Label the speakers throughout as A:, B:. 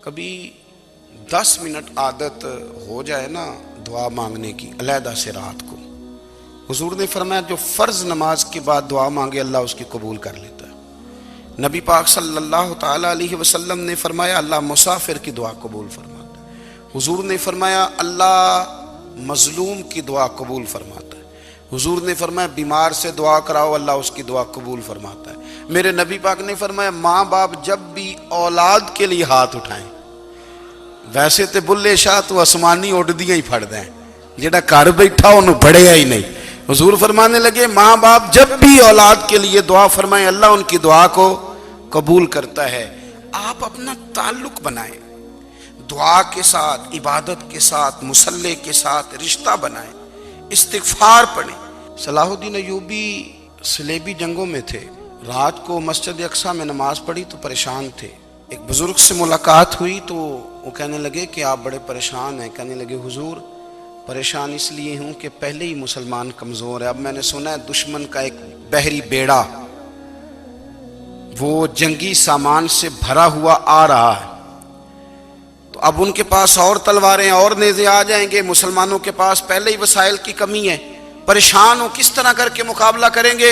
A: کبھی 10 منٹ عادت ہو جائے نا دعا مانگنے کی علیحدہ سے رات کو، حضور نے فرمایا جو فرض نماز کے بعد دعا مانگے اللہ اس کی قبول کر لیتا ہے۔ نبی پاک صلی اللہ تعالی علیہ وسلم نے فرمایا اللہ مسافر کی دعا قبول فرماتا ہے۔ حضور نے فرمایا اللہ مظلوم کی دعا قبول فرماتا ہے۔ حضور نے فرمایا بیمار سے دعا کراؤ اللہ اس کی دعا قبول فرماتا ہے۔ میرے نبی پاک نے فرمایا ماں باپ جب بھی اولاد کے لیے ہاتھ اٹھائیں، ویسے تے بلے شاہ تو آسمانی اڈ دیاں ہی پھڑ دیں، جیڑا گھر بیٹھا انہوں بڑھیا ہی نہیں۔ حضور فرمانے لگے ماں باپ جب بھی اولاد کے لیے دعا فرمائیں اللہ ان کی دعا کو قبول کرتا ہے۔ آپ اپنا تعلق بنائیں، دعا کے ساتھ، عبادت کے ساتھ، مصلی کے ساتھ رشتہ بنائیں، استغفار پڑھیں۔ صلاح الدین ایوبی صلیبی جنگوں میں تھے، رات کو مسجد اقصی میں نماز پڑھی تو پریشان تھے۔ ایک بزرگ سے ملاقات ہوئی تو وہ کہنے لگے کہ آپ بڑے پریشان ہیں۔ کہنے لگے حضور پریشان اس لیے ہوں کہ پہلے ہی مسلمان کمزور ہے، اب میں نے سنا ہے دشمن کا ایک بحری بیڑا وہ جنگی سامان سے بھرا ہوا آ رہا ہے، تو اب ان کے پاس اور تلواریں اور نیزے آ جائیں گے، مسلمانوں کے پاس پہلے ہی وسائل کی کمی ہے، پریشان ہوں کس طرح کر کے مقابلہ کریں گے۔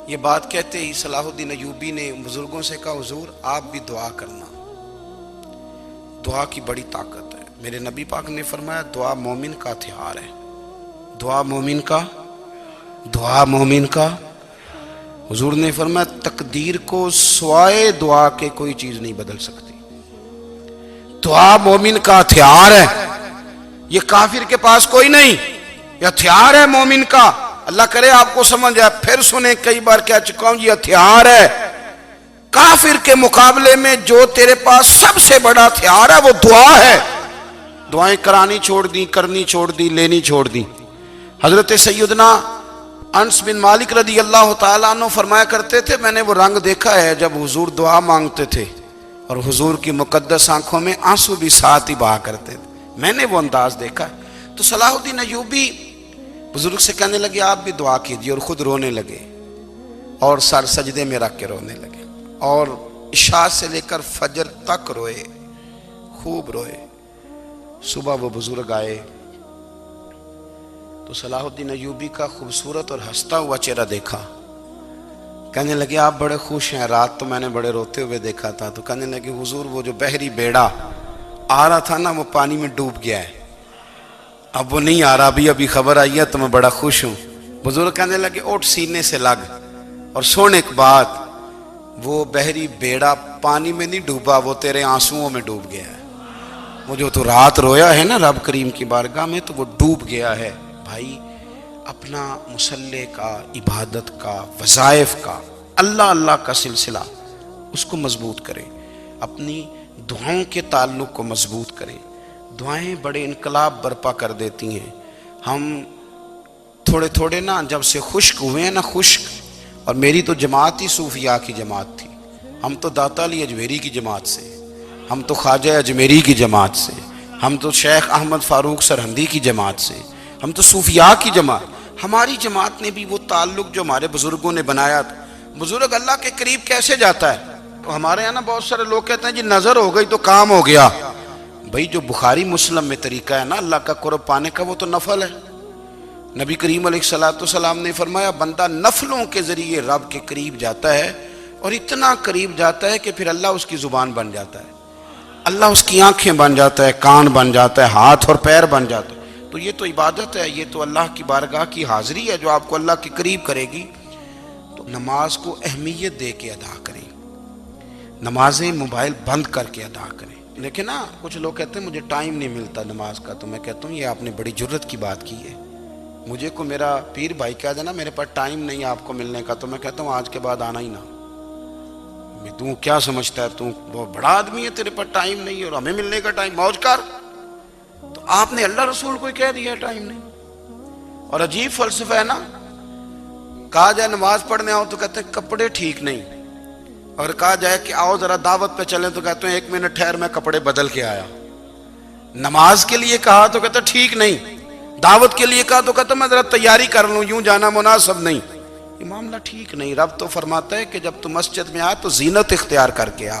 A: یہ بات کہتے ہی صلاح الدین ایوبی نے بزرگوں سے کہا حضور آپ بھی دعا کرنا، دعا کی بڑی طاقت ہے۔ میرے نبی پاک نے فرمایا دعا مومن کا ہتھیار ہے، دعا مومن کا حضور نے فرمایا تقدیر کو سوائے دعا کے کوئی چیز نہیں بدل سکتی۔ دعا مومن کا ہتھیار ہے، یہ کافر کے پاس کوئی نہیں، یہ ہتھیار ہے مومن کا۔ اللہ کرے آپ کو سمجھ آئے، پھر سنیں کئی بار کہہ چکا ہوں یہ ہتھیار ہے۔ کافر کے مقابلے میں جو تیرے پاس سب سے بڑا ہتھیار ہے وہ دعا ہے۔ دعائیں کرانی چھوڑ دی، کرنی چھوڑ دی، لینی چھوڑ دی۔ حضرت سیدنا انس بن مالک رضی اللہ تعالیٰ عنہ فرمایا کرتے تھے میں نے وہ رنگ دیکھا ہے جب حضور دعا مانگتے تھے اور حضور کی مقدس آنکھوں میں آنسو بھی ساتھ ہی بہا کرتے تھے، میں نے وہ انداز دیکھا ہے۔ تو صلاح الدین ایوبی بزرگ سے کہنے لگے آپ بھی دعا کیجئے، اور خود رونے لگے اور سر سجدے میں رکھ کے رونے لگے، اور عشاء سے لے کر فجر تک روئے، خوب روئے۔ صبح وہ بزرگ آئے تو صلاح الدین ایوبی کا خوبصورت اور ہنستا ہوا چہرہ دیکھا، کہنے لگے آپ بڑے خوش ہیں، رات تو میں نے بڑے روتے ہوئے دیکھا تھا۔ تو کہنے لگے حضور وہ جو بحری بیڑا آ رہا تھا نا وہ پانی میں ڈوب گیا ہے، اب وہ نہیں آ رہا، ابھی خبر آئی ہے تو میں بڑا خوش ہوں۔ بزرگ کہنے لگے اٹھ سینے سے لگ، اور سونے ایک بات، وہ بحری بیڑا پانی میں نہیں ڈوبا، وہ تیرے آنسوؤں میں ڈوب گیا ہے۔ وہ جو تو رات رویا ہے نا رب کریم کی بارگاہ میں تو وہ ڈوب گیا ہے۔ بھائی اپنا مصلی کا، عبادت کا، وظائف کا، اللہ کا سلسلہ اس کو مضبوط کریں، اپنی دعاؤں کے تعلق کو مضبوط کریں۔ دعائیں بڑے انقلاب برپا کر دیتی ہیں۔ ہم تھوڑے نا جب سے خشک ہوئے ہیں نا، خشک، اور میری تو جماعت ہی صوفیاء کی جماعت تھی، ہم تو داتا علی اجمیری کی جماعت سے، ہم تو خواجہ اجمیری کی جماعت سے، ہم تو شیخ احمد فاروق سرہندی کی جماعت سے، ہم تو صوفیاء کی جماعت۔ ہماری جماعت نے بھی وہ تعلق جو ہمارے بزرگوں نے بنایا تھا۔ بزرگ اللہ کے قریب کیسے جاتا ہے؟ تو ہمارے یہاں نا بہت سارے لوگ کہتے ہیں جی نظر ہو گئی تو کام ہو گیا۔ بھائی جو بخاری مسلم میں طریقہ ہے نا اللہ کا قرب پانے کا وہ تو نفل ہے۔ نبی کریم علیہ السلام نے فرمایا بندہ نفلوں کے ذریعے رب کے قریب جاتا ہے، اور اتنا قریب جاتا ہے کہ پھر اللہ اس کی زبان بن جاتا ہے، اللہ اس کی آنکھیں بن جاتا ہے، کان بن جاتا ہے، ہاتھ اور پیر بن جاتا ہے۔ تو یہ تو عبادت ہے، یہ تو اللہ کی بارگاہ کی حاضری ہے جو آپ کو اللہ کے قریب کرے گی۔ تو نماز کو اہمیت دے کے ادا کریں، نمازیں موبائل بند کر کے ادا کریں۔ لیکن نا کچھ لوگ کہتے ہیں مجھے ٹائم نہیں ملتا نماز کا، تو میں کہتا ہوں یہ آپ نے بڑی جرت کی بات کی ہے۔ مجھے کو میرا پیر بھائی کہہ دینا میرے پاس ٹائم نہیں آپ کو ملنے کا، تو میں کہتا ہوں آج کے بعد آنا ہی نہ۔ تو کیا سمجھتا ہے تو بہت بڑا آدمی ہے، تیرے پاس ٹائم نہیں ہے اور ہمیں ملنے کا ٹائم، موج کر۔ تو آپ نے اللہ رسول کو کہہ دیا ٹائم نہیں۔ اور عجیب فلسفہ ہے نا، کہا جائے نماز پڑھنے آؤ تو کہتے ہیں کپڑے ٹھیک نہیں، اور کہا جائے کہ آؤ ذرا دعوت پہ چلیں تو کہتے ہیں 1 منٹ ٹھہر میں کپڑے بدل کے آیا۔ نماز کے لیے کہا تو کہتے ہیں ٹھیک نہیں، دعوت کے لیے کہا تو کہتے ہیں میں ذرا تیاری کر لوں، یوں جانا مناسب نہیں۔ یہ معاملہ ٹھیک نہیں۔ رب تو فرماتا ہے کہ جب تو مسجد میں آ تو زینت اختیار کر کے آ،